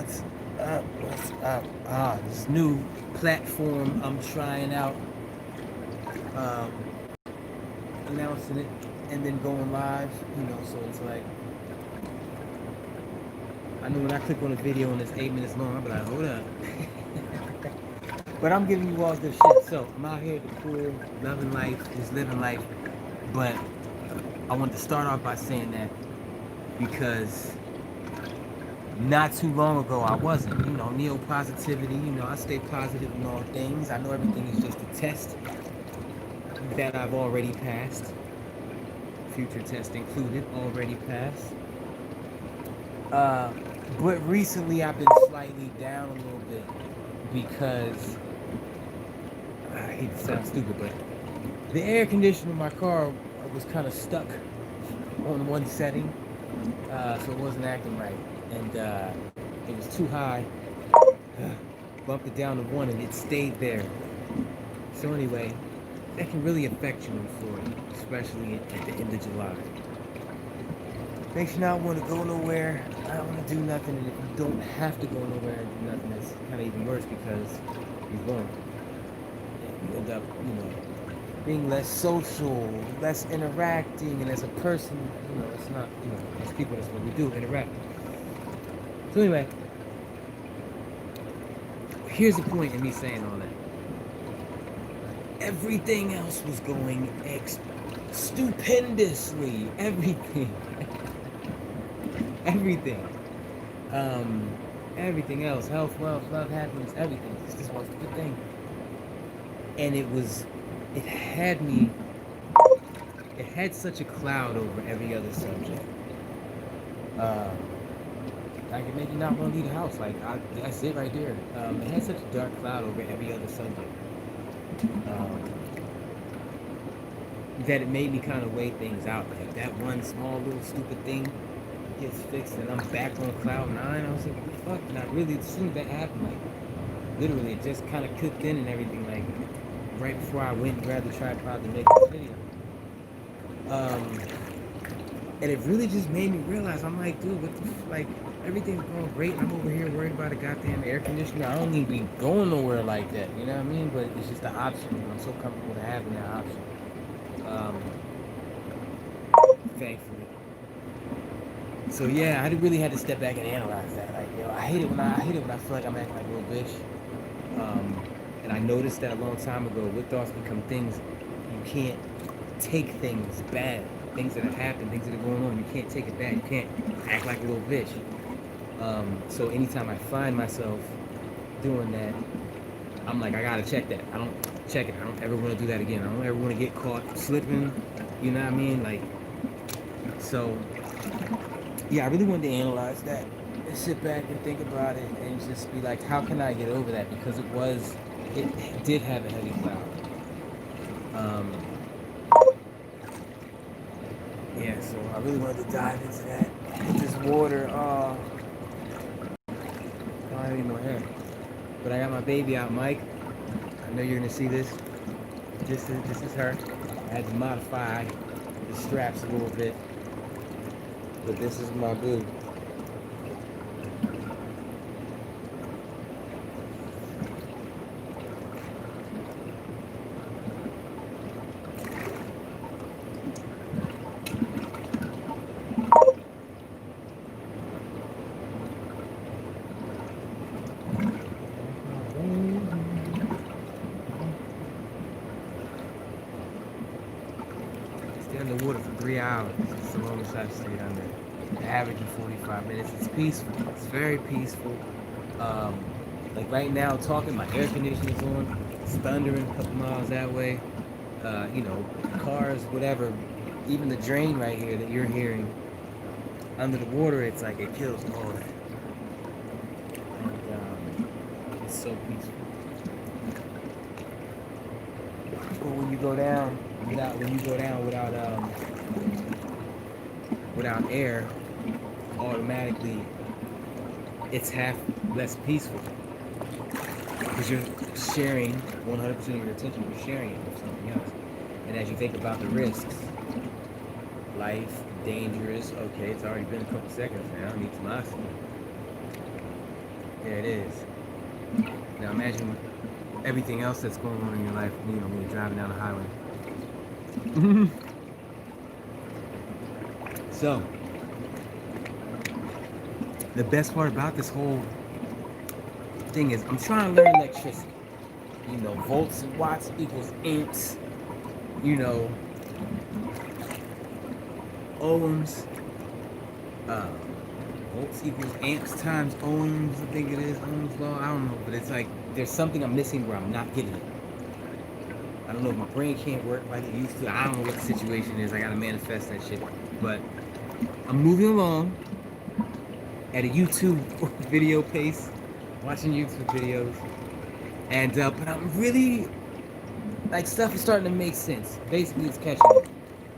What's up? What's up? This new platform I'm trying out, um, announcing it, and then going live. So it's like I know when I click on a video and it's 8 minutes long, I'll be like, hold up. But I'm giving you all good shit. So I'm out here at the pool, loving life, just living life. But I want to start off by saying that because not too long ago I wasn't. Neo positivity, I stay positive in all things. I know everything is just a test that I've already passed. Future test included, already passed. Uh, but recently I've been slightly down a little bit because I hate to sound stupid, but the air conditioner in my car was kind of stuck on one setting, so it wasn't acting right, and it was too high. Bumped it down to one, and it stayed there. So anyway, that can really affect you in Florida, especially at the end of July. Makes you not want to go nowhere. I don't want to do nothing, and if you don't have to go nowhere and do nothing, that's kind of even worse because you won't. You end up, being less social, less interacting, and as a person, it's not, as people, that's what we do, interact. So anyway, here's the point in me saying all that. Everything else was going stupendously. Everything. Everything. Um, Everything else. Health, wealth, love, happiness, everything. It's just one stupid thing. And it had me, it had such a cloud over every other subject. Uh, like it made you not want to leave the house. That's it right there. It had such a dark cloud over every other subject. Um, that it made me kind of weigh things out. Like that one small little stupid thing gets fixed and I'm back on cloud nine. I was like, what the fuck? And I really, as soon as that happened, like literally it just kind of kicked in and everything, like right before I went and grabbed the tripod to make this video. And it really just made me realize, I'm like, dude, what the like, everything's going great. I'm over here worried about a goddamn air conditioner. I don't need to be going nowhere like that, you know what I mean? But it's just the option, and I'm so comfortable to having that option. Um, Thankfully. So yeah, I really had to step back and analyze that. Like, I hate it when I feel like I'm acting like a little bitch. And I noticed that a long time ago. What thoughts become things. You can't take things bad, things that have happened, things that are going on. You can't take it bad. You can't act like a little bitch. So anytime I find myself doing that, I'm like, I gotta check that. I don't check it. I don't ever want to do that again. I don't ever want to get caught slipping. You know what I mean? Like, so yeah, I really wanted to analyze that and sit back and think about it and just be like, how can I get over that? Because it did have a heavy cloud. Um, yeah, so I really wanted to dive into that. Hit this water. I don't have any more hair. But I got my baby out, Mike. I know you're gonna see this. This is her. I had to modify the straps a little bit, but this is my boo. Stay in the water for 3 hours. It's the longest I've stayed under. Averaging 45 minutes. It's peaceful. It's very peaceful. Um, like right now, talking, my air conditioning's on. It's thundering a couple miles that way. Cars, whatever. Even the drain right here that you're hearing under the water, it's like it kills all that. And it's so peaceful. But when you go down without air, automatically it's half less peaceful because you're sharing 100% of your attention. You're sharing it with something else. And as you think about the risks, life, dangerous. Okay, it's already been a couple seconds now. I need some oxygen. There it is. Now imagine everything else that's going on in your life, you know, when you're driving down the highway. So, the best part about this whole thing is I'm trying to learn electricity. You know, volts and watts equals amps. You know, ohms. Uh, volts equals amps times ohms. I think it is Ohm's law. I don't know, but it's like there's something I'm missing where I'm not getting it. I don't know if my brain can't work like it used to. I don't know what the situation is. I gotta manifest that shit. But I'm moving along at a YouTube video pace, watching YouTube videos, and but I'm really like stuff is starting to make sense. Basically, it's catching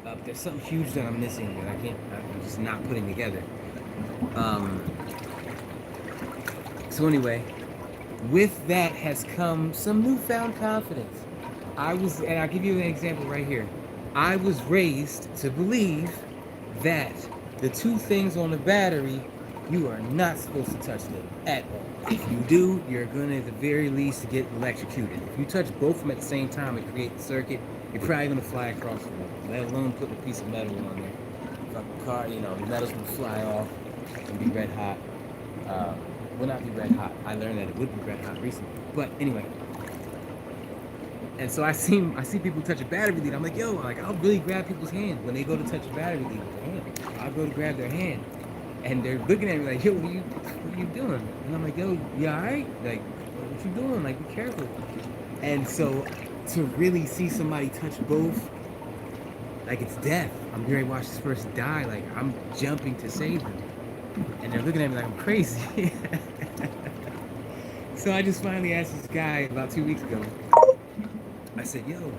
up. There's something huge that I'm missing that I'm just not putting together. So anyway, with that has come some newfound confidence. And I'll give you an example right here. I was raised to believe that the two things on the battery, you are not supposed to touch them at all. If you do, you're gonna at the very least get electrocuted. If you touch both of them at the same time and create the circuit, you're probably gonna fly across the room. Let alone putting a piece of metal on there. Fucking car, you know, the metal's gonna fly off and be red hot. Will not be red hot. I learned that it would be red hot recently. But anyway. And so I see people touch a battery lead. I'm like, yo, like I'll really grab people's hand when they go to touch a battery lead with their hand. I'll go to grab their hand, and they're looking at me like, yo, what are you doing? And I'm like, yo, you alright? Like, what you doing? Like, be careful. And so to really see somebody touch both, like it's death. I'm going to watch this person die. Like I'm jumping to save them, and they're looking at me like I'm crazy. So I just finally asked this guy about 2 weeks ago. I said, yo,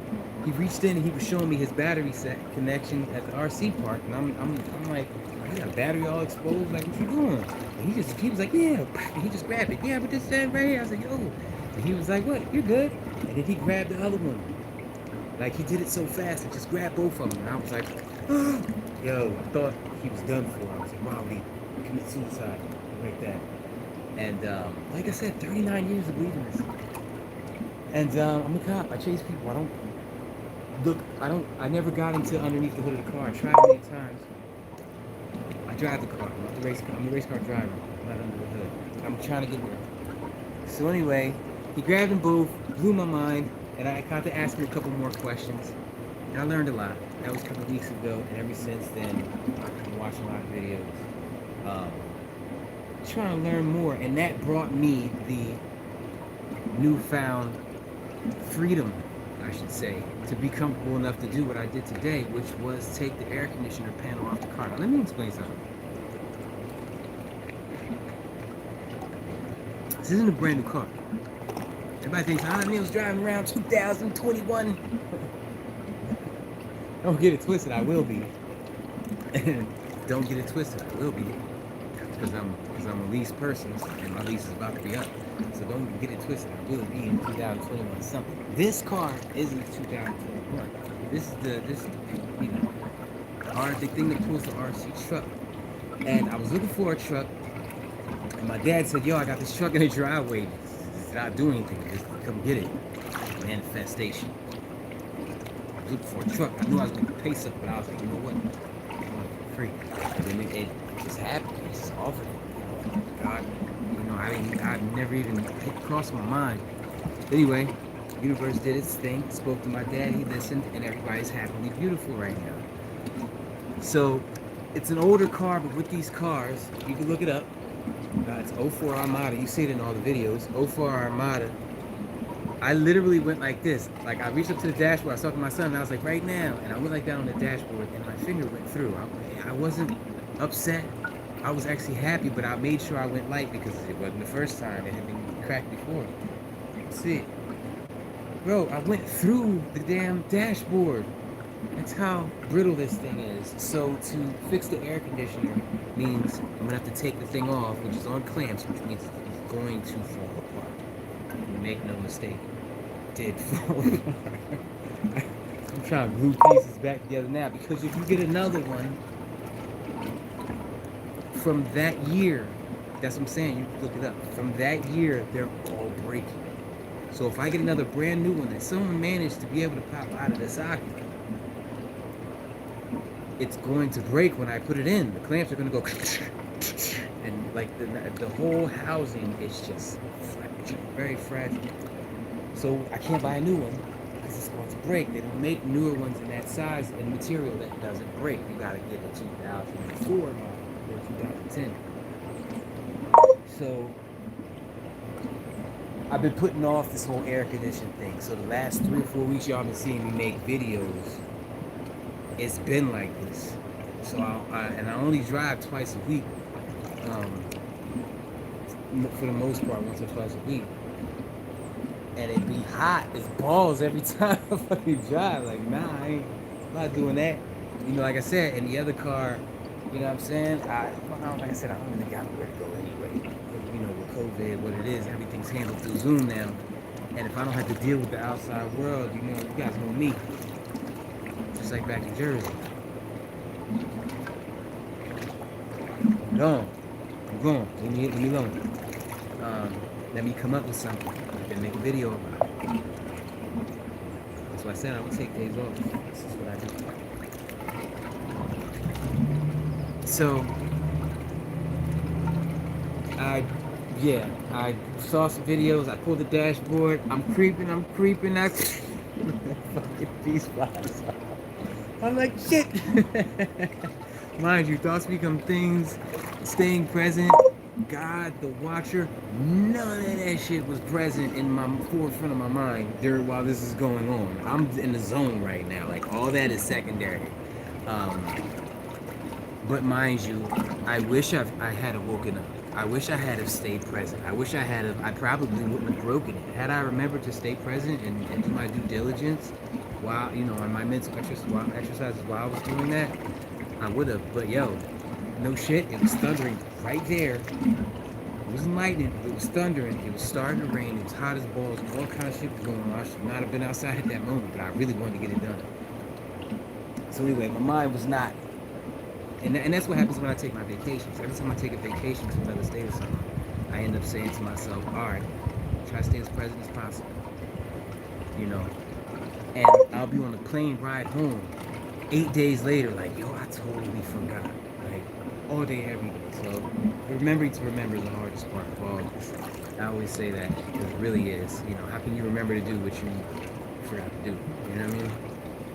he reached in and he was showing me his battery set connection at the RC park. And I'm like, you got a battery all exposed? Like, what you doing? And he was like, yeah. And he just grabbed it. Yeah, but this right here. I was like, yo. And he was like, what? You're good. And then he grabbed the other one. Like, he did it so fast. He just grabbed both of them. And I was like, oh. Yo, I thought he was done for. I was like, wow, he committed suicide like that. And like I said, 39 years of believing this. And I'm a cop. I chase people. I never got into underneath the hood of the car. I tried many times. I drive the car. I'm a race car driver, not under the hood. I'm trying to get there. So anyway, he grabbed them both, blew my mind, and I got to ask him a couple more questions. And I learned a lot. That was a couple weeks ago, and ever since then, I've been watching a lot of videos. Trying to learn more, and that brought me the newfound freedom, I should say, to be comfortable enough to do what I did today, which was take the air conditioner panel off the car. Now, let me explain something. This isn't a brand new car. Everybody thinks, Neil's driving around 2021. Don't get it twisted, I will be. Don't get it twisted, I will be. Because I'm a leased person, and my lease is about to be up. So don't get it twisted. I will be in 2021 something. This car isn't 2021. This is the thing that pulls the RC truck. And I was looking for a truck, and my dad said, yo, I got this truck in the driveway. It's not doing anything. Just come get it. Manifestation. I was looking for a truck. I knew I was going to pay something, but I was like, you know what? I want it for free. And then it just happened. It just offered it. God. I never even crossed my mind. Anyway, universe did its thing, spoke to my dad, he listened, and everybody's happily beautiful right now. So, it's an older car, but with these cars, you can look it up. It's 04 Armada. You see it in all the videos. 04 Armada. I literally went like this. Like, I reached up to the dashboard. I was talking to my son, and I was like, right now. And I went like that on the dashboard, and my finger went through. I wasn't upset. I was actually happy, but I made sure I went light because it wasn't the first time. It had been cracked before. See it. Bro, I went through the damn dashboard. That's how brittle this thing is. So to fix the air conditioner means I'm gonna have to take the thing off, which is on clamps, which means it's going to fall apart. Make no mistake, it did fall apart. I'm trying to glue pieces back together now, because if you get another one from that year that's what I'm saying. You can look it up. From that year, they're all breaking. So if I get another brand new one that someone managed to be able to pop out of the socket, it's going to break when I put it in. The clamps are going to go, and like the whole housing is just very fragile. So I can't buy a new one because it's going to break. They don't make newer ones in that size and material that doesn't break. You got to get a 2004 model or 2010. So I've been putting off this whole air conditioning thing. So the last 3 or 4 weeks y'all been seeing me make videos, it's been like this. So I only drive twice a week, for the most part, once or twice a week. And it be hot as balls every time I fucking drive. Like, nah, I'm not doing that. You know, like I said, in the other car, you know what I'm saying? Like I said, I don't really got nowhere to go anyway. You know, with COVID, what it is, everything's handled through Zoom now. And if I don't have to deal with the outside world, you know, you guys know me. Just like back in Jersey. I'm gone. Leave me alone. Let me come up with something. I can make a video about it. That's why I said I would take days off. This is what I do. So, I saw some videos. I pulled the dashboard. I'm creeping. I fucking peace vibes. I'm like, shit. Mind you, thoughts become things. Staying present. God, the watcher, none of that shit was present in my forefront of my mind while this is going on. I'm in the zone right now. Like, all that is secondary. But mind you, I wish I had woken up. I wish I had have stayed present. I wish I probably wouldn't have broken it. Had I remembered to stay present and do my due diligence while, you know, on my mental exercises while I was doing that, I would have. But yo, no shit, it was thundering right there. It wasn't lightning, it was thundering. It was starting to rain. It was hot as balls. All kind of shit was going on. I should not have been outside at that moment, but I really wanted to get it done. So anyway, my mind was not. And that's what happens when I take my vacations. Every time I take a vacation to another state or something, I end up saying to myself, all right, try to stay as present as possible. You know? And I'll be on the plane ride home 8 days later, like, yo, I totally forgot. All day, every day. So remembering to remember is the hardest part of all of this. I always say that because it really is. You know, how can you remember to do what you forgot to do? You know what I mean?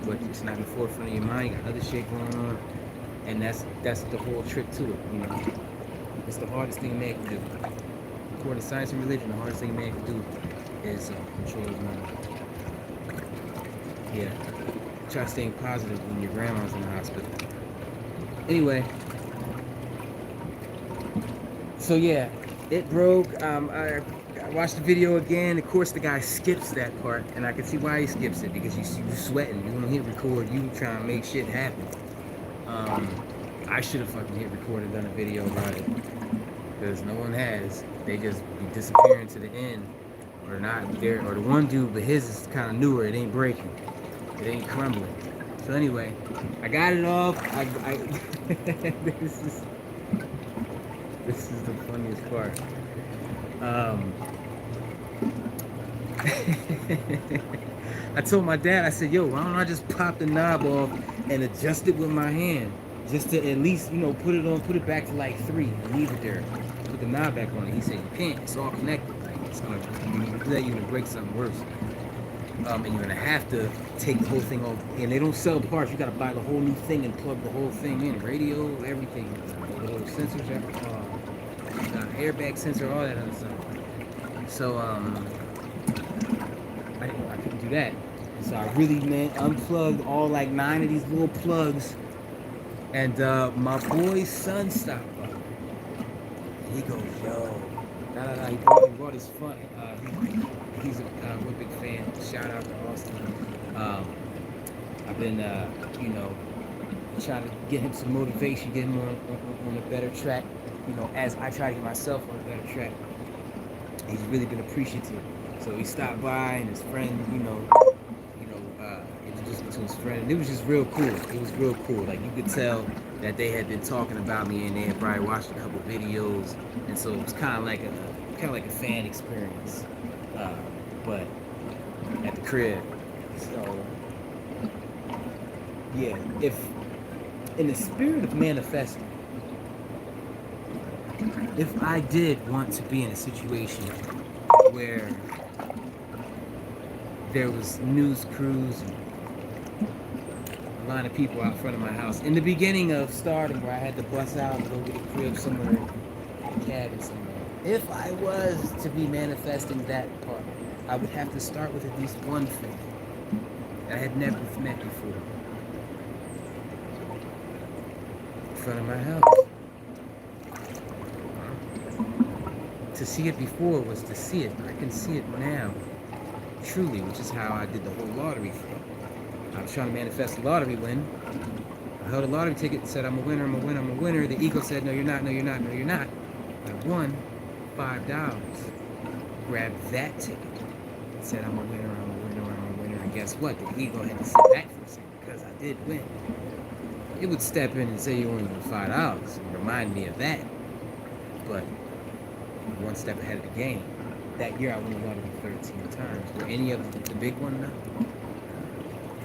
But it's not in the forefront of your mind. You got other shit going on, and that's the whole trick to it. You know, it's the hardest thing man can do. According to science and religion, the hardest thing man can do is control his mind. Yeah. Try staying positive when your grandma's in the hospital. Anyway. So yeah, it broke. I watched the video again. Of course, the guy skips that part, and I can see why he skips it, because you sweating. You don't hit record. You trying to make shit happen. I should have fucking hit record and done a video about it, because no one has. They just be disappearing to the end, or not there. Or the one dude, but his is kind of newer. It ain't breaking. It ain't crumbling. So anyway, I got it off. This is the funniest part. I told my dad, I said, yo, why don't I just pop the knob off and adjust it with my hand? Just to at least, you know, put it back to like 3 and leave it there. Put the knob back on it. He said, you can't, it's all connected. Like, it's gonna, you do that, you're gonna break something worse. And you're gonna have to take the whole thing off. And they don't sell parts, you gotta buy the whole new thing and plug the whole thing in. Radio, everything. The little sensors, everything. Airbag sensor, all that other stuff. So I couldn't do that. So I really, man, unplugged all like 9 of these little plugs, and my boy's son stopped by. And he goes, yo, he brought his fun. He's a big fan. Shout out to Austin. I've been, you know, trying to get him some motivation, get him on a better track. You know, as I try to get myself on a better track. He's really been appreciative. So he stopped by, and his friend, introduced me to his friend. And it was just real cool. It was real cool. Like, you could tell that they had been talking about me, and they had probably watched a couple videos, and so it was kind of like a fan experience, but at the crib. So yeah, if in the spirit of manifesting, if I did want to be in a situation where there was news crews and a line of people out front of my house in the beginning of starting, where I had to bus out and go get a crib somewhere, a cabin somewhere. If I was to be manifesting that part, I would have to start with at least one thing that I had never met before. In front of my house. To see it before was to see it. I can see it now. Truly, which is how I did the whole lottery thing. I was trying to manifest a lottery win. I held a lottery ticket and said, I'm a winner, I'm a winner, I'm a winner. The ego said, no, you're not, no, you're not, no, you're not. I won $5. Grabbed that ticket and said, I'm a winner, I'm a winner, I'm a winner. And guess what? The ego had to sit back for a second because I did win. It would step in and say you only won $5 and remind me of that. But one step ahead of the game. That year I won the lottery 13 times. Were any of the big one? No.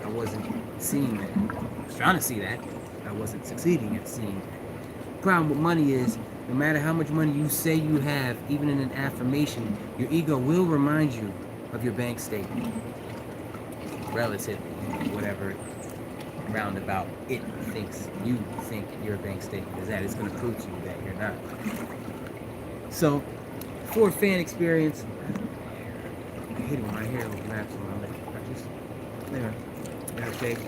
I wasn't seeing that. I was trying to see that. I wasn't succeeding at seeing that. The problem with money is, no matter how much money you say you have, even in an affirmation, your ego will remind you of your bank statement. Relatively, whatever roundabout it thinks you think your bank statement is at. It's going to prove to you that you're not. So, for a fan experience, I hate it when my hair looks wrapped on my leg. I just, gotta shake.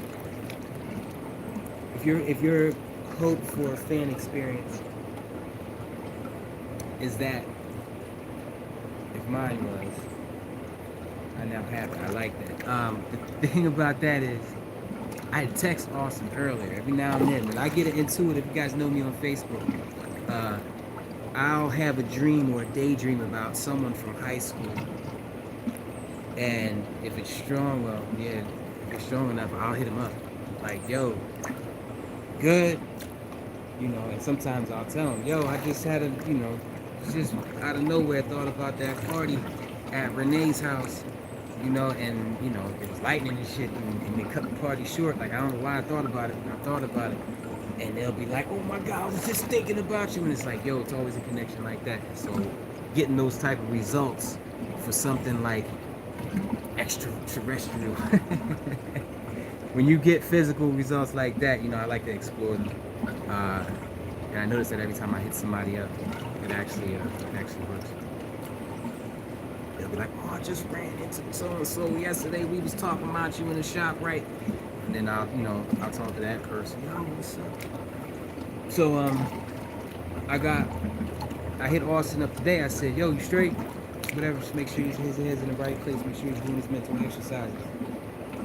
If your hope for a fan experience is that, if mine was, I now have it. I like that. The thing about that is, I had text Austin earlier. Every now and then, when I get into it, if you guys know me on Facebook, I'll have a dream or a daydream about someone from high school. And if it's strong, well, yeah, if it's strong enough, I'll hit him up. Like, yo, good. You know, and sometimes I'll tell him, yo, I just had a, you know, just out of nowhere thought about that party at Renee's house. You know, and, you know, it was lightning and shit, and they cut the party short. Like, I don't know why I thought about it, but I thought about it. And they'll be like, oh my God, I was just thinking about you. And it's like, yo, it's always a connection like that. So getting those type of results for something like extraterrestrial. When you get physical results like that, you know, I like to explore them. And I notice that every time I hit somebody up, it actually works. They'll be like, oh, I just ran into so-and-so yesterday. We was talking about you in the shop, right? And then I'll talk to that person. Yo, what's up? So, I hit Austin up today. I said, yo, you straight? Whatever, just make sure his head's in the right place. Make sure he's doing his mental exercises.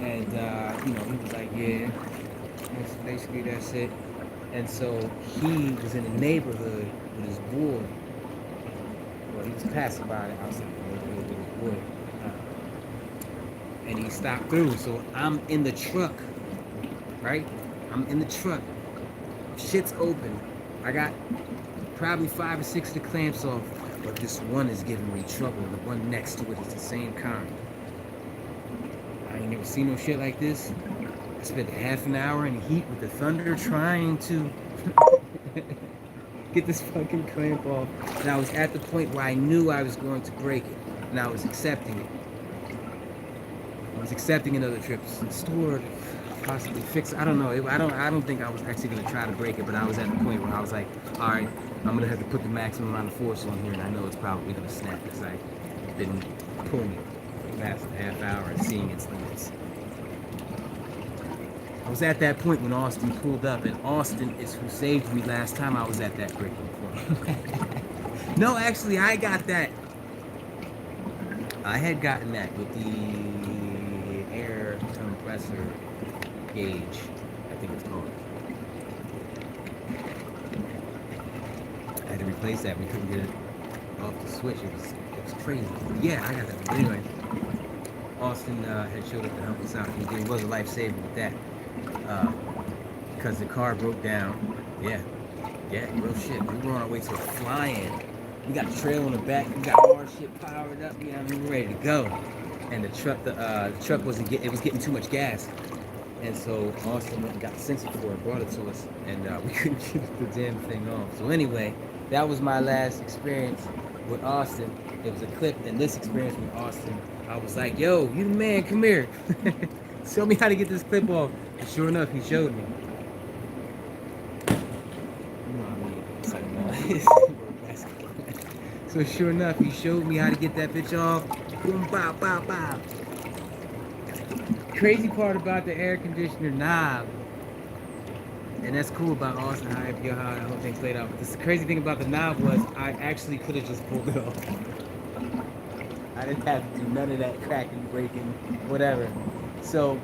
And, he was like, yeah. That's it. And so he was in the neighborhood with his boy. Well, he was passing by the house with his boy. And he stopped through. So I'm in the truck, right? I'm in the truck. Shit's open. I got probably 5 or 6 of the clamps off, but this one is giving me trouble. The one next to it is the same kind. I ain't never seen no shit like this. I spent a half an hour in the heat with the thunder trying to get this fucking clamp off. And I was at the point where I knew I was going to break it. And I was accepting it. I was accepting another trip to the store to possibly fix it. I don't know. I don't think I was actually going to try to break it, but I was at the point where I was like, all right, I'm going to have to put the maximum amount of force on here, and I know it's probably going to snap because I've been pulling it for the past half hour and seeing its limits. I was at that point when Austin pulled up, and Austin is who saved me last time I was at that breaking point. No, actually, I got that. I had gotten that with the air compressor gauge, I think it's called. I had to replace that. We couldn't get it off the switch. It was crazy. Yeah, I got that. But anyway, Austin had showed up to help us out. He was a lifesaver with that. Because the car broke down. Yeah, yeah, real shit. We were on our way to a fly-in. We got the trailer on the back. We got all our shit powered up. You know what I mean? We're ready to go. And the truck it was getting too much gas. And so Austin went and got the sensor for it, brought it to us, and we couldn't keep the damn thing off. So anyway, that was my last experience with Austin. It was a clip in this experience with Austin. I was like, yo, you the man, come here. Show me how to get this clip off. And sure enough, he showed me. You know what I mean? It's like, so sure enough, he showed me how to get that bitch off. Boom, bow, bow, bow. Crazy part about the air conditioner knob, and that's cool about Austin, how the whole thing played out. But the crazy thing about the knob was I actually could have just pulled it off. I didn't have to do none of that cracking, breaking, whatever. So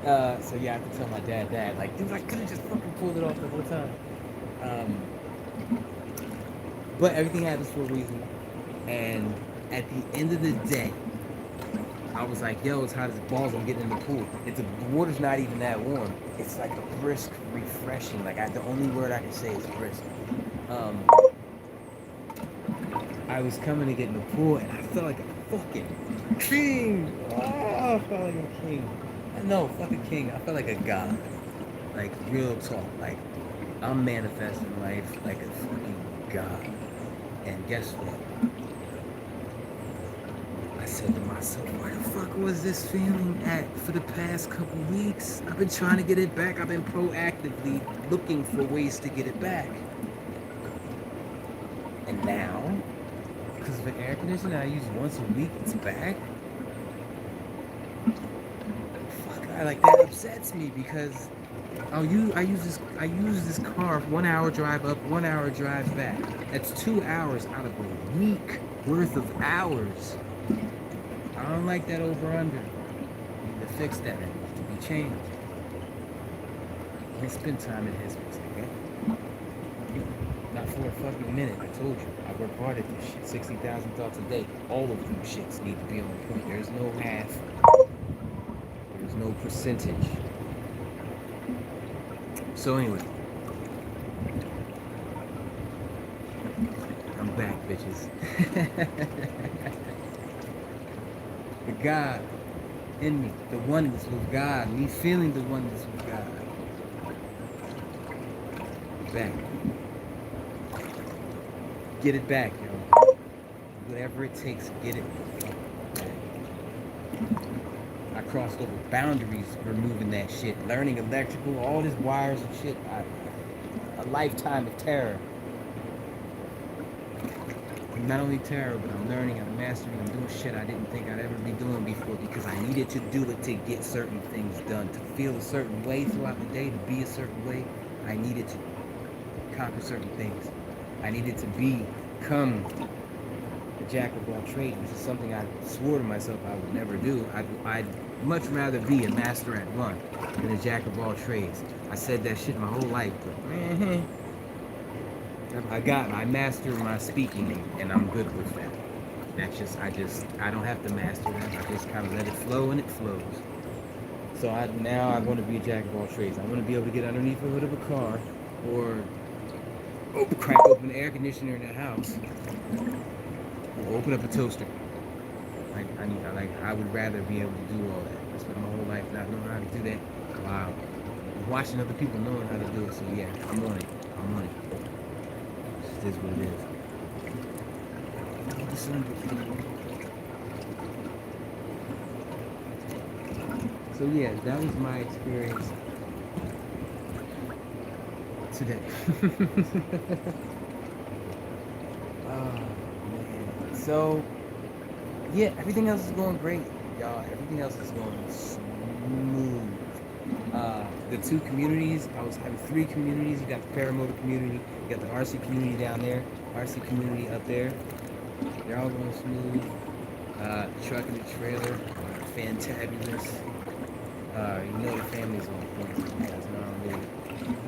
yeah, I have to tell my dad, like, dude, I could have just fucking pulled it off the whole time. But everything happens for a reason. And at the end of the day, I was like, yo, it's hot as balls. I'm getting in the pool. The water's not even that warm. It's like a brisk, refreshing. Like, the only word I can say is brisk. I was coming to get in the pool, and I felt like a fucking king. Oh, I felt like a king. No, fucking king. I felt like a god. Like, real talk. Like, I'm manifesting life like a fucking god. And guess what? I said to myself, where the fuck was this feeling at for the past couple weeks? I've been trying to get it back. I've been proactively looking for ways to get it back. And now, because of an air conditioner I use once a week, it's back. Fuck, that upsets me because I use this car 1 hour drive up, 1 hour drive back. That's 2 hours out of a week worth of hours. I don't like that over under. Need to fix that. It needs to be changed. I spend time in his place, okay? Not for a fucking minute. I told you. I work hard at this shit. 60,000 thoughts a day. All of them shits need to be on point. There's no half. There's no percentage. So anyway. I'm back, bitches. The God in me, the oneness with God, me feeling the oneness with God. Back. Get it back, yo. Whatever it takes, get it back. I crossed over boundaries removing that shit. Learning electrical, all these wires and shit. A lifetime of terror. Not only terror, but I'm learning, I'm mastering, I'm doing shit I didn't think I'd ever be doing before because I needed to do it to get certain things done, to feel a certain way throughout the day, to be a certain way. I needed to conquer certain things. I needed to become a jack of all trades, which is something I swore to myself I would never do. I'd much rather be a master at one than a jack of all trades. I said that shit my whole life, but I master my speaking, and I'm good with that. I don't have to master that. I just kind of let it flow, and it flows. So now I want to be a jack of all trades. I want to be able to get underneath the hood of a car, or crack open the air conditioner in the house, or open up a toaster. I would rather be able to do all that. I spent my whole life not knowing how to do that. Wow. Watching other people knowing how to do it. So yeah, I'm on it. It is what it is. So yeah, that was my experience today. Oh man. So yeah, everything else is going great, y'all. Everything else is going smooth. The two communities, I have 3 communities. You got the paramotor community, you got the RC community down there, RC community up there. They're all going smooth. Truck and the trailer, fantabulous. You know the family's on point. So I don't really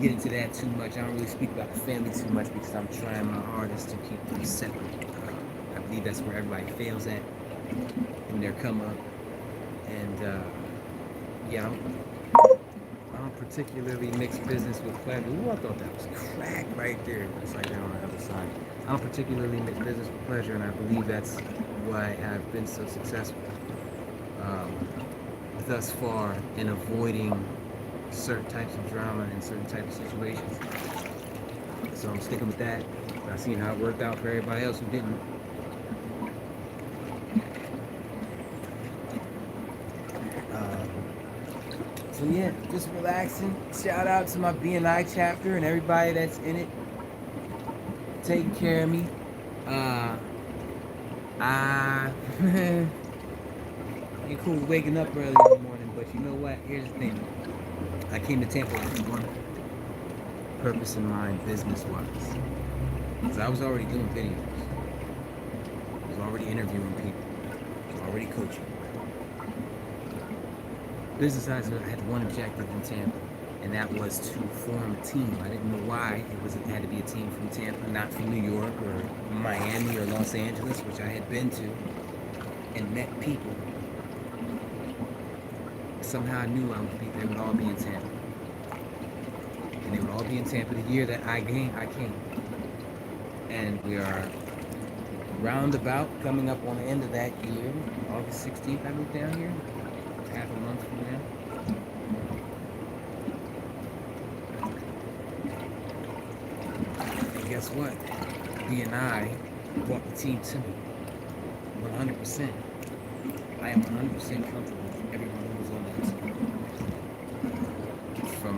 get into that too much. I don't really speak about the family too much because I'm trying my hardest to keep them separate. I believe that's where everybody fails at in their come up. And yeah, I don't don't particularly mix business with pleasure. Ooh, I thought that was crack right there. It's like there on the other side. I don't particularly mix business with pleasure, and I believe that's why I've been so successful um, thus far in avoiding certain types of drama and certain types of situations. So I'm sticking with that. I've seen how it worked out for everybody else who didn't. Um, so yeah, just relaxing. Shout out to my BNI chapter and everybody that's in it, taking care of me. I ain't cool waking up early in the morning, but you know what? Here's the thing. I came to Tampa with one purpose in mind, business-wise. Because I was already doing videos. I was already interviewing people. I was already coaching. Business-wise, I had one objective in Tampa, and that was to form a team. I didn't know why it had to be a team from Tampa, not from New York or Miami or Los Angeles, which I had been to and met people. Somehow I knew they would all be in Tampa. And they would all be in Tampa the year that I came. And we are roundabout coming up on the end of that year. August 16th, I moved down here. Half a month from now. And guess what? BNI brought the team to me. 100%. I am 100% comfortable with everyone who was on that team. From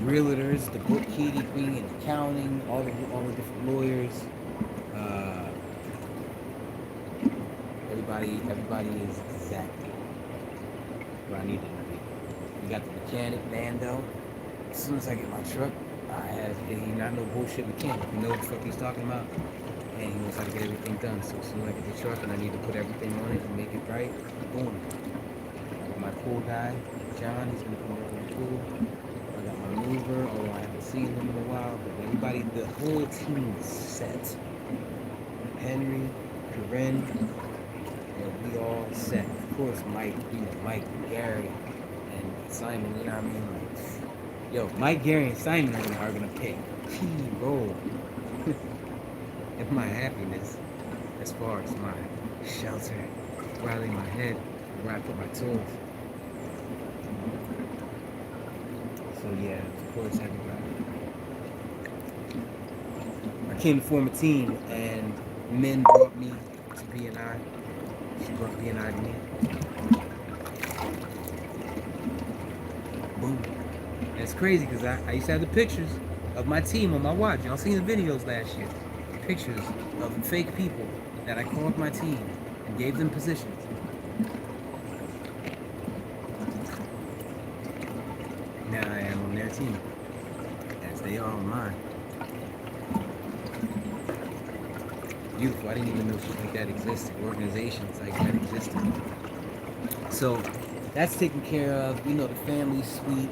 realtors, the bookkeeping and accounting, all the different lawyers. Everybody is exactly where I needed to be. We got the mechanic, Nando. As soon as I get my truck, he's not no bullshit mechanic. He knows what the fuck he's talking about. And he knows how to get everything done. So as soon as I get the truck and I need to put everything on it and make it right, boom. I got my pool guy, John, he's gonna come over to the pool. I got my mover, although I haven't seen him in a while, but everybody, the whole team is set. Henry, Corinne, and we all set. Of course, Mike, Gary, and Simon, you know what I mean? Like, yo, Mike, Gary, and Simon are gonna pick key role in my happiness as far as my shelter, where I lay my head, where I put my tools. So yeah, of course, everybody. I came to form a team, and Min brought me to BNI. She brought BNI to me. Boom. And it's crazy because I used to have the pictures of my team on my watch. Y'all seen the videos last year. Pictures of fake people that I called my team and gave them positions. Now I am on their team, as they are on mine. Beautiful. I didn't even know shit like that existed. Organizations like that existed. So that's taken care of. You know, the family suite.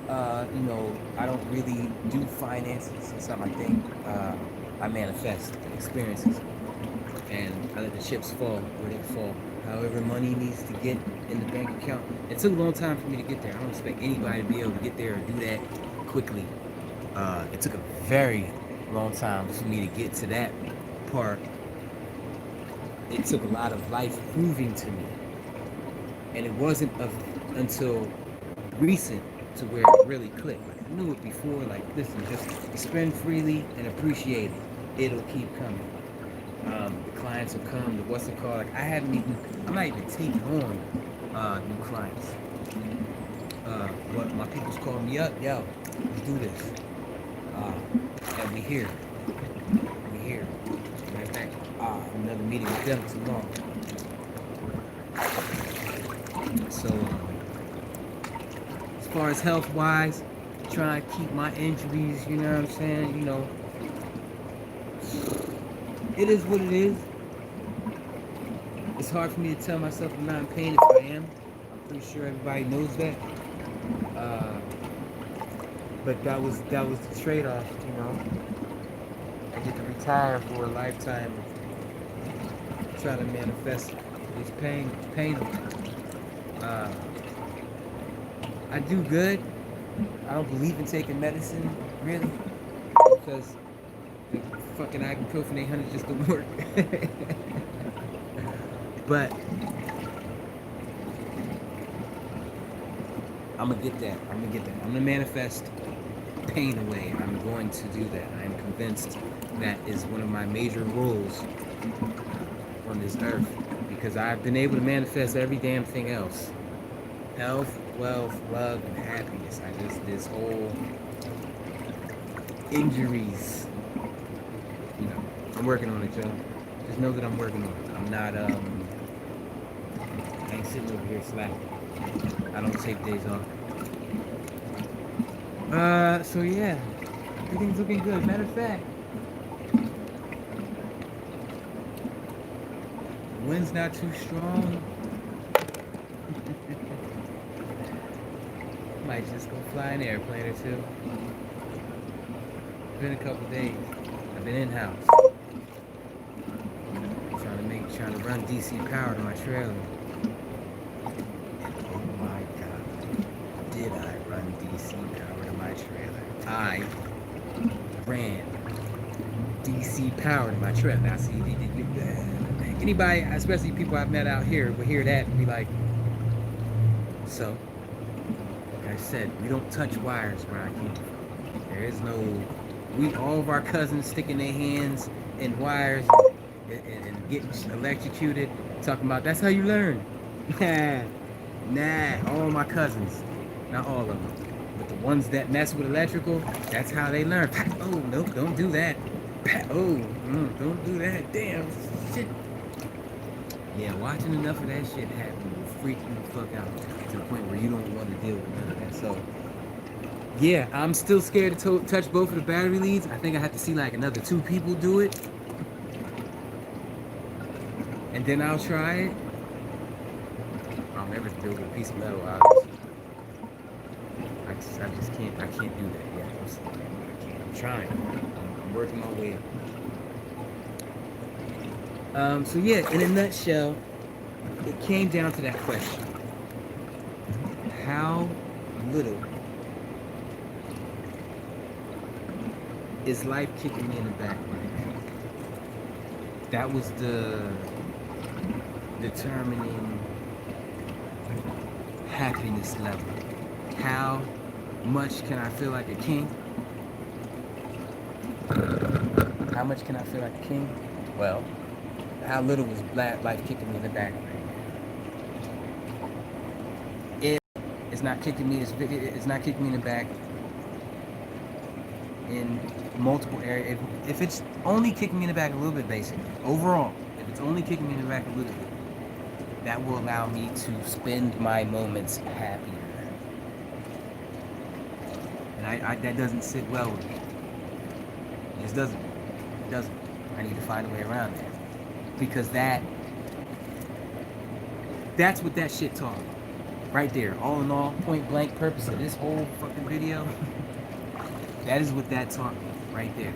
You know, I don't really do finances. It's not my thing. I manifest experiences, and I let the chips fall where they fall. However money needs to get in the bank account. It took a long time for me to get there. I don't expect anybody to be able to get there or do that quickly. It took a very long time for me to get to that part. It took a lot of life proving to me, and it wasn't until recent to where it really clicked. Like, I knew it before. Like, listen, just spend freely and appreciate it. It'll keep coming. The clients will come. The what's it called? Like, I'm not even taking on new clients. But my people's calling me up. Yo, let's do this. And we here. Matter of fact, another meeting with them tomorrow. So, as far as health-wise, trying to keep my injuries, you know what I'm saying? You know, it is what it is. It's hard for me to tell myself I'm not in pain if I am. I'm pretty sure everybody knows that. But that was the trade-off, you know. I get to retire for a lifetime of trying to manifest this pain. I do good. I don't believe in taking medicine, really, because the fucking ibuprofen 800 just don't work. But I'm gonna get that. I'm gonna get that. I'm gonna manifest pain away. I'm going to do that. I'm convinced that is one of my major roles on this earth, because I've been able to manifest every damn thing else: health, wealth, love, and happiness. This whole injuries, I'm working on it, Joe. Just know that I'm working on it. I'm not I ain't sitting over here slacking. I don't take days off. So yeah, everything's looking good. Matter of fact, the wind's not too strong. Might just go fly an airplane or two. It's been a couple days. I've been in-house. Trying to run DC power to my trailer. Oh my God. Did I run DC power to my trailer? I ran DC power to my trailer. Now see, anybody, especially people I've met out here, will hear that and be like, so, like I said, we don't touch wires where I came from. There is no, all of our cousins sticking their hands in wires and getting electrocuted, talking about that's how you learn. Nah, all my cousins, not all of them, but the ones that mess with electrical, that's how they learn. Oh, nope, don't do that. Oh, don't do that. Damn, shit. Yeah, watching enough of that shit happen will freak you the fuck out to the point where you don't want to deal with none of that. So, yeah, I'm still scared to touch both of the battery leads. I think I have to see like another 2 people do it, and then I'll try it. I'll never build a piece of metal out of it. I just can't. I can't do that yet. I'm trying. I'm working my way up. So yeah, in a nutshell, it came down to that question: how little is life kicking me in the back right now? That was the determining happiness level. How much can I feel like a king? How much can I feel like a king? Well, how little was life kicking me in the back right now? If it's not kicking me, it's not kicking me in the back in multiple areas. If it's only kicking me in the back a little bit, basically, overall, if it's only kicking me in the back a little bit, that will allow me to spend my moments happier. And that doesn't sit well with me. It just doesn't. It doesn't. I need to find a way around that. Because that's what that shit taught me. Right there. All in all, point blank purpose of this whole fucking video. That is what that taught me. Right there.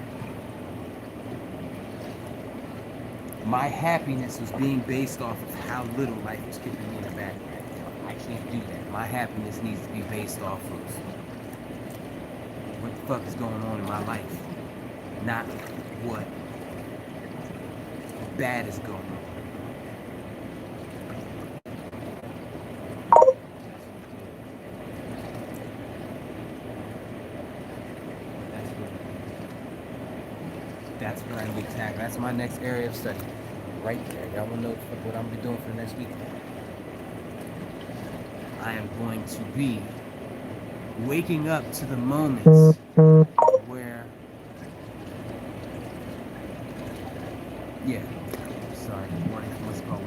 My happiness was being based off of how little life was kicking me in the back. I can't do that. My happiness needs to be based off of what the fuck is going on in my life, not what bad is going on. That's what I'm going to tackle. That's my next area of study. Right there. Y'all want to know what I'm going to be doing for the next week? I am going to be waking up to the moments where,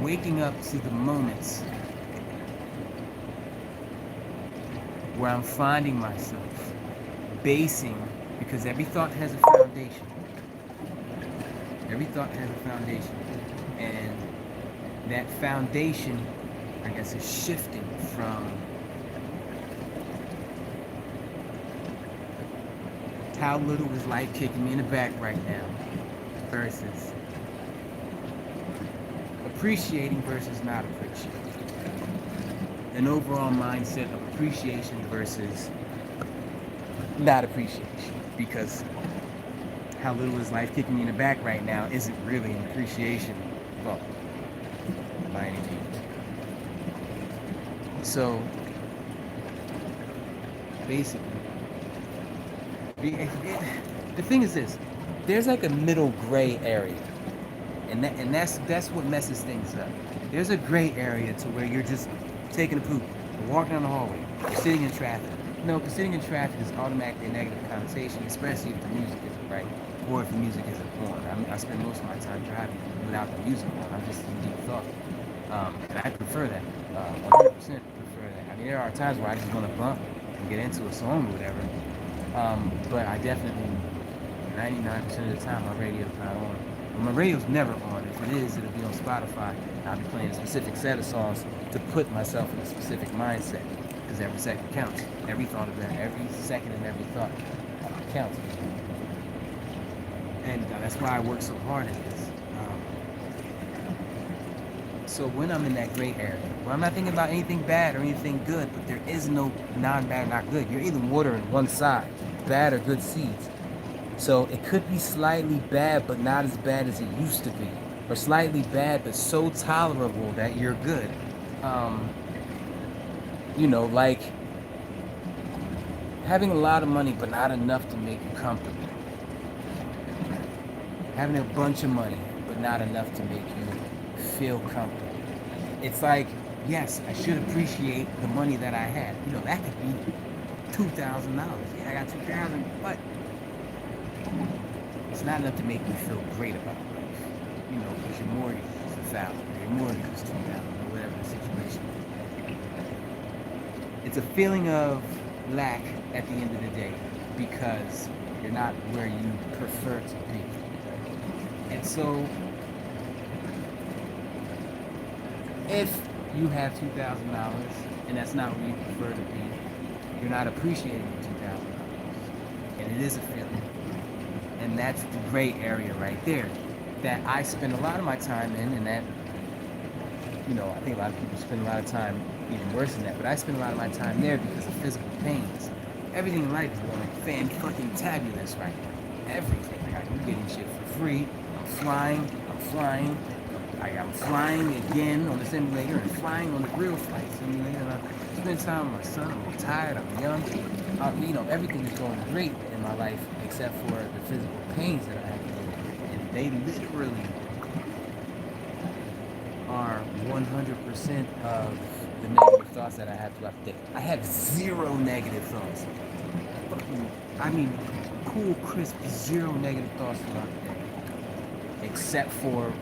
waking up to the moments where I'm finding myself basing, because every thought has a foundation. Every thought has a foundation. And that foundation, I guess, is shifting from how little is life kicking me in the back right now versus appreciating versus not appreciating. An overall mindset of appreciation versus not appreciation, because how little is life kicking me in the back right now isn't really an appreciation thought by any means. So basically, the thing is this: there's like a middle gray area, and that's what messes things up. There's a gray area to where you're just taking a poop, walking down the hallway, or sitting in traffic. No, because sitting in traffic is automatically a negative connotation, especially if the music isn't right or if the music isn't on. I spend most of my time driving without the music on. I'm just in deep thought. And I prefer that. 100% prefer that. I mean, there are times where I just want to bump and get into a song or whatever. But I definitely, 99% of the time, my radio's not on. Well, my radio's never on. If it is, it'll be on Spotify. I'll be playing a specific set of songs to put myself in a specific mindset. Because every second counts. Every thought of that, every second and every thought counts. And that's why I work so hard at this. So when I'm in that gray area, where I'm not thinking about anything bad or anything good, but there is no non-bad, not good. You're either watering one side, bad or good seeds. So it could be slightly bad, but not as bad as it used to be. Or slightly bad, but so tolerable that you're good. Like having a lot of money, but not enough to make you comfortable. Having a bunch of money, but not enough to make you feel comfortable. It's like, yes, I should appreciate the money that I have. That could be $2,000. Yeah, I got $2,000, but it's not enough to make you feel great about life. Because your mortgage is $1,000, your mortgage is $2,000, or whatever the situation is. It's a feeling of lack at the end of the day because you're not where you prefer to be. And so, if you have $2,000 and that's not where you prefer to be, you're not appreciating the $2,000. And it is a feeling. And that's the gray area right there that I spend a lot of my time in, and that, I think a lot of people spend a lot of time even worse than that, but I spend a lot of my time there because of physical pains. Everything in life is going fan-fucking-tabulous right now. Everything. I'm getting shit for free. I'm flying. I'm flying again on the simulator and flying on the real flight simulator. And I spend time with my son. I'm retired. I'm young. Everything is going great in my life except for the physical pains that I have to deal with. And they literally are 100% of the negative thoughts that I have throughout the day. I have zero negative thoughts. Cool, crisp, zero negative thoughts throughout the day. Except for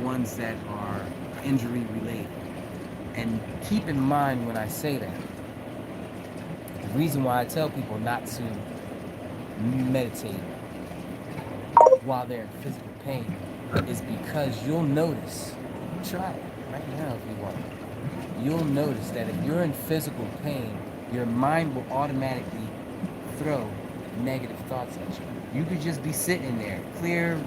ones that are injury related. And keep in mind when I say that, the reason why I tell people not to meditate while they're in physical pain is because you'll notice, try it right now if you want. You'll notice that if you're in physical pain, your mind will automatically throw negative thoughts at you. You could just be sitting there, clear,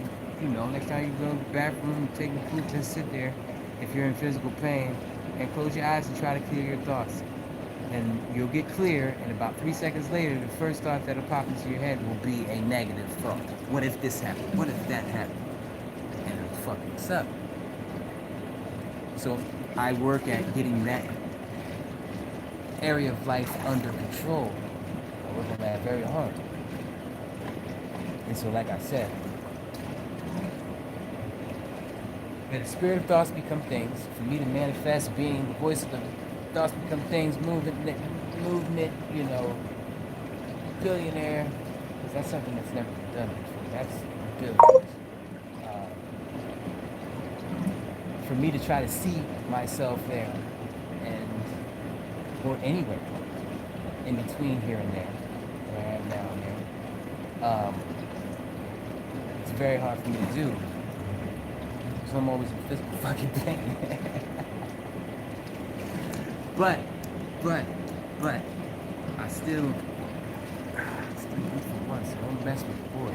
next time you go to the bathroom, take a poop, just sit there if you're in physical pain and close your eyes and try to clear your thoughts. And you'll get clear, and about 3 seconds later, the first thought that'll pop into your head will be a negative thought. What if this happened? What if that happened? And it'll fuck us up. So I work at getting that area of life under control. I work on that very hard. And so, like I said, that the spirit of thoughts become things. For me to manifest being the voice of the thoughts become things, movement, billionaire, because that's something that's never been done before. That's billionaires. For me to try to see myself there, or anywhere in between here and there, where I am now and there, it's very hard for me to do. So I'm always in physical fucking pain. but I still good for once, so don't mess with the boy.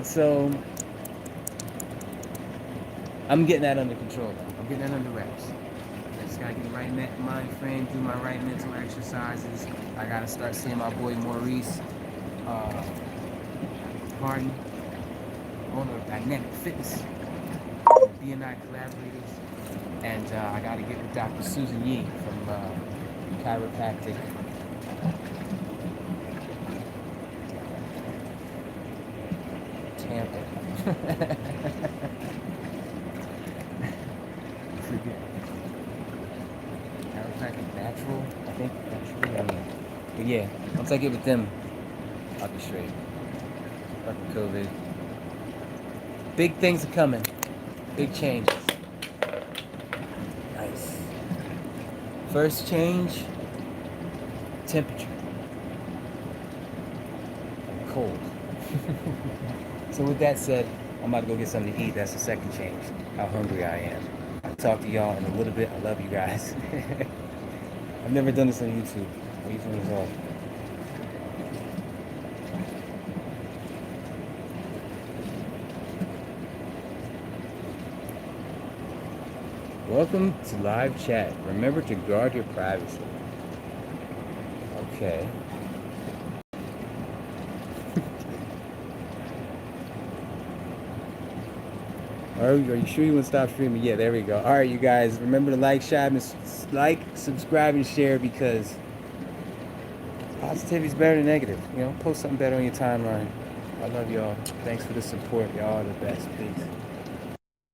So I'm getting that under control now. I'm getting that under wraps. I just gotta gotta get the right mind frame, do my right mental exercises. I gotta start seeing my boy Maurice Harden, owner of Dynamic Fitness, BNI collaborators, and I gotta get with Dr. Susan Yee from Chiropractic. Tampa. Chiropractic Natural, I think. Natural. But yeah, once I get with them, I'll be straight. Fucking COVID. Big things are coming. Big changes. Nice. First change, temperature. Cold. So with that said, I'm about to go get something to eat. That's the second change. How hungry I am. I'll talk to y'all in a little bit. I love you guys. I've never done this on YouTube. YouTube is all. Welcome to live chat. Remember to guard your privacy. Okay. Are you sure you want to stop streaming? Yeah, there we go. All right, you guys. Remember to like, subscribe, and share because positivity is better than negative. You know, post something better on your timeline. I love y'all. Thanks for the support. Y'all are the best. Peace.